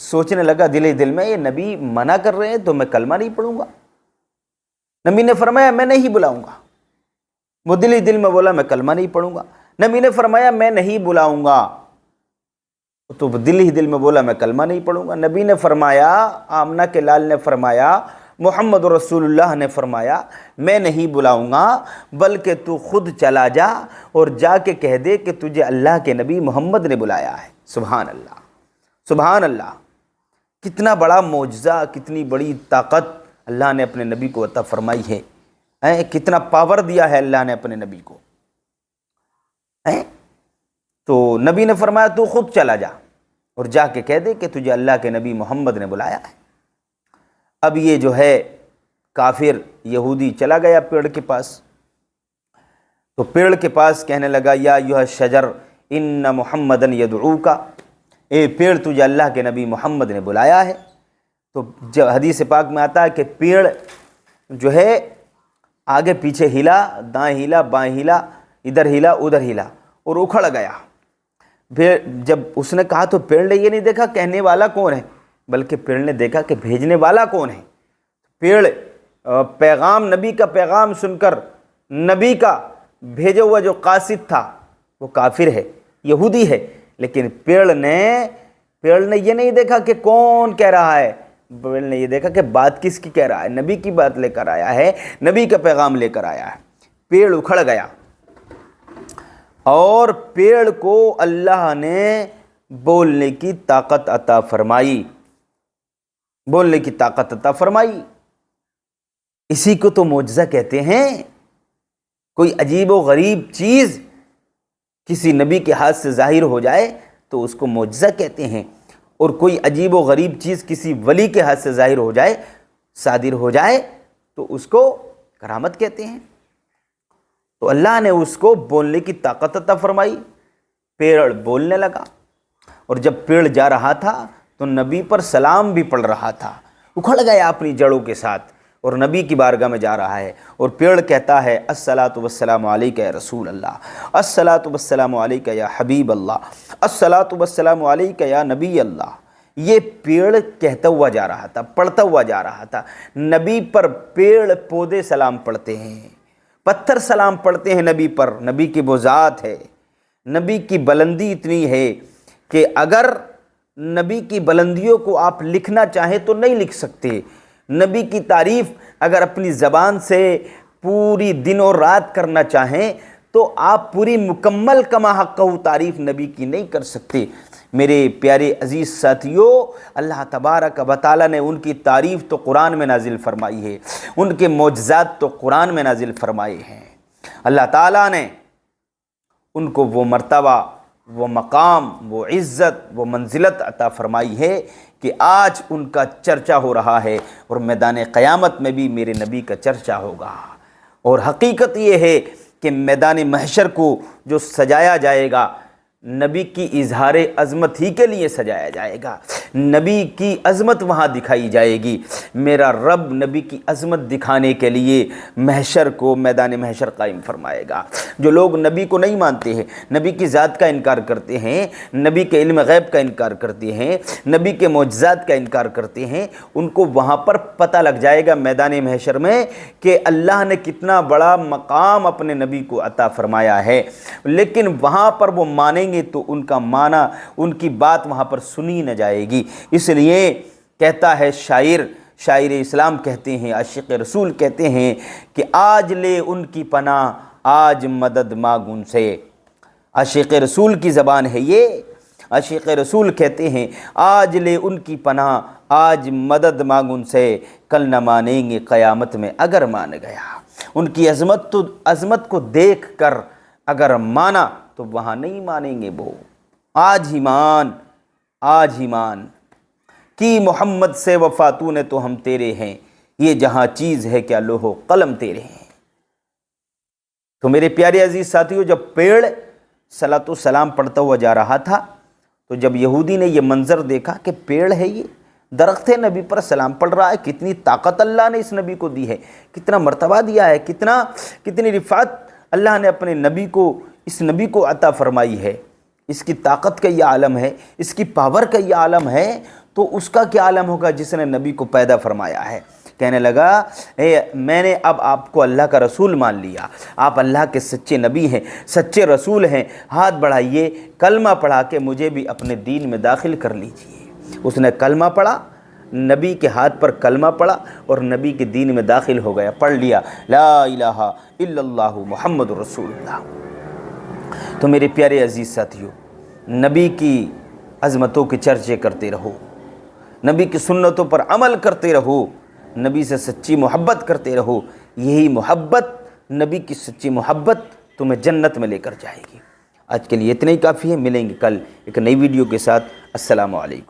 سوچنے لگا دل ہی دل میں یہ نبی منع کر رہے ہیں تو میں کلمہ نہیں پڑھوں گا. نبی نے فرمایا میں نہیں بلاؤں گا. وہ دل ہی دل میں بولا میں کلمہ نہیں پڑھوں گا. نبی نے فرمایا میں نہیں بلاؤں گا، تو دل ہی دل میں بولا میں کلمہ نہیں پڑھوں گا. نبی نے فرمایا، آمنہ کے لال نے فرمایا، محمد رسول اللہ نے فرمایا میں نہیں بلاؤں گا، بلکہ تو خود چلا جا اور جا کے کہہ دے کہ تجھے اللہ کے نبی محمد نے بلایا ہے. سبحان اللہ، سبحان اللہ. کتنا بڑا معجزہ، کتنی بڑی طاقت اللہ نے اپنے نبی کو عطا فرمائی ہے. کتنا پاور دیا ہے اللہ نے اپنے نبی کو. تو نبی نے فرمایا تو خود چلا جا اور جا کے کہہ دے کہ تجھے اللہ کے نبی محمد نے بلایا ہے. اب یہ جو ہے کافر یہودی چلا گیا پیڑ کے پاس. تو پیڑ کے پاس کہنے لگا یا ایھا الشجر ان محمدن یدعوک، اے پیڑ تجھے اللہ کے نبی محمد نے بلایا ہے. تو جب حدیث پاک میں آتا ہے کہ پیڑ جو ہے آگے پیچھے ہلا، دائیں ہلا بائیں ہلا، ادھر ہلا ادھر ہلا اور اکھڑ گیا. پھر جب اس نے کہا تو پیڑ نے یہ نہیں دیکھا کہنے والا کون ہے، بلکہ پیڑ نے دیکھا کہ بھیجنے والا کون ہے. پیڑ پیغام، نبی کا پیغام سن کر نبی کا بھیجا ہوا جو قاصد تھا وہ کافر ہے، یہودی ہے، لیکن پیڑ نے یہ نہیں دیکھا کہ کون کہہ رہا ہے. پیڑ نے یہ دیکھا کہ بات کس کی کہہ رہا ہے، نبی کی بات لے کر آیا ہے، نبی کا پیغام لے کر آیا ہے. پیڑ اکھڑ گیا اور پیڑ کو اللہ نے بولنے کی طاقت عطا فرمائی، بولنے کی طاقت عطا فرمائی. اسی کو تو معجزہ کہتے ہیں. کوئی عجیب و غریب چیز کسی نبی کے ہاتھ سے ظاہر ہو جائے تو اس کو معجزہ کہتے ہیں، اور کوئی عجیب و غریب چیز کسی ولی کے ہاتھ سے ظاہر ہو جائے، صادر ہو جائے تو اس کو کرامت کہتے ہیں. تو اللہ نے اس کو بولنے کی طاقت عطا فرمائی. پیڑ بولنے لگا، اور جب پیڑ جا رہا تھا تو نبی پر سلام بھی پڑھ رہا تھا. اکھڑ گیا اپنی جڑوں کے ساتھ اور نبی کی بارگاہ میں جا رہا ہے، اور پیڑ کہتا ہے الصلاۃ والسلام علیک یا رسول اللہ، الصلاۃ والسلام علیک یا حبیب اللہ، الصلاۃ والسلام علیک یا نبی اللہ. یہ پیڑ کہتا ہوا جا رہا تھا، پڑھتا ہوا جا رہا تھا. نبی پر پیڑ پودے سلام پڑھتے ہیں، پتھر سلام پڑھتے ہیں نبی پر. نبی کی وہ ذات ہے، نبی کی بلندی اتنی ہے کہ اگر نبی کی بلندیوں کو آپ لکھنا چاہیں تو نہیں لکھ سکتے. نبی کی تعریف اگر اپنی زبان سے پوری دن اور رات کرنا چاہیں تو آپ پوری مکمل کما حقہ تعریف نبی کی نہیں کر سکتے. میرے پیارے عزیز ساتھیو، اللہ تبارک و تعالیٰ نے ان کی تعریف تو قرآن میں نازل فرمائی ہے، ان کے معجزات تو قرآن میں نازل فرمائے ہیں. اللہ تعالیٰ نے ان کو وہ مرتبہ، وہ مقام، وہ عزت، وہ منزلت عطا فرمائی ہے کہ آج ان کا چرچا ہو رہا ہے، اور میدان قیامت میں بھی میرے نبی کا چرچا ہوگا. اور حقیقت یہ ہے کہ میدان محشر کو جو سجایا جائے گا نبی کی اظہار عظمت ہی کے لیے سجایا جائے گا. نبی کی عظمت وہاں دکھائی جائے گی. میرا رب نبی کی عظمت دکھانے کے لیے محشر کو، میدان محشر قائم فرمائے گا. جو لوگ نبی کو نہیں مانتے ہیں، نبی کی ذات کا انکار کرتے ہیں، نبی کے علم غیب کا انکار کرتے ہیں، نبی کے معجزات کا انکار کرتے ہیں، ان کو وہاں پر پتہ لگ جائے گا میدان محشر میں کہ اللہ نے کتنا بڑا مقام اپنے نبی کو عطا فرمایا ہے. لیکن وہاں پر وہ مانیں گے تو ان کا معنی، ان کی بات وہاں پر سنی نہ جائے گی. اس لیے کہتا ہے شاعر اسلام کہتے ہیں، عاشق رسول کہتے ہیں کہ آج لے ان کی پناہ آج مدد مانگ ان سے. عاشق رسول کی زبان ہے یہ. عاشق رسول کہتے ہیں آج لے ان کی پناہ آج مدد مانگ ان سے، کل نہ مانیں گے قیامت میں اگر مان گیا. ان کی عظمت کو دیکھ کر اگر مانا تو وہاں نہیں مانیں گے وہ. آج ہی مان کی محمد سے وفا تو نے تو ہم تیرے ہیں، یہ جہاں چیز ہے کیا لوح و قلم تیرے ہیں. تو میرے پیارے عزیز ساتھیو، جب پیڑ صلاۃ و سلام پڑھتا ہوا جا رہا تھا تو جب یہودی نے یہ منظر دیکھا کہ پیڑ ہے، یہ درخت ہے، نبی پر سلام پڑھ رہا ہے، کتنی طاقت اللہ نے اس نبی کو دی ہے، کتنا مرتبہ دیا ہے، کتنی رفعت اللہ نے اپنے نبی کو، اس نبی کو عطا فرمائی ہے، اس کی طاقت کا یہ عالم ہے، اس کی پاور کا یہ عالم ہے. تو تو اس کا کیا عالم ہوگا جس نے نبی کو پیدا فرمایا ہے۔ کہنے لگا میں نے اب آپ کو اللہ کا رسول مان لیا، آپ اللہ کے سچے نبی ہیں، سچے رسول ہیں، ہاتھ بڑھائیے، کلمہ پڑھا کے مجھے بھی اپنے دین میں داخل کر لیجئے۔ اس نے کلمہ پڑھا، نبی کے ہاتھ پر کلمہ پڑھا اور نبی کے دین میں داخل ہو گیا، پڑھ لیا لا الہ الا اللہ محمد رسول اللہ۔ تو میرے پیارے عزیز ساتھیو، نبی کی عظمتوں کے چرچے کرتے رہو، نبی کی سنتوں پر عمل کرتے رہو، نبی سے سچی محبت کرتے رہو، یہی محبت، نبی کی سچی محبت تمہیں جنت میں لے کر جائے گی۔ آج کے لیے اتنا ہی کافی ہے، ملیں گے کل ایک نئی ویڈیو کے ساتھ۔ السلام علیکم۔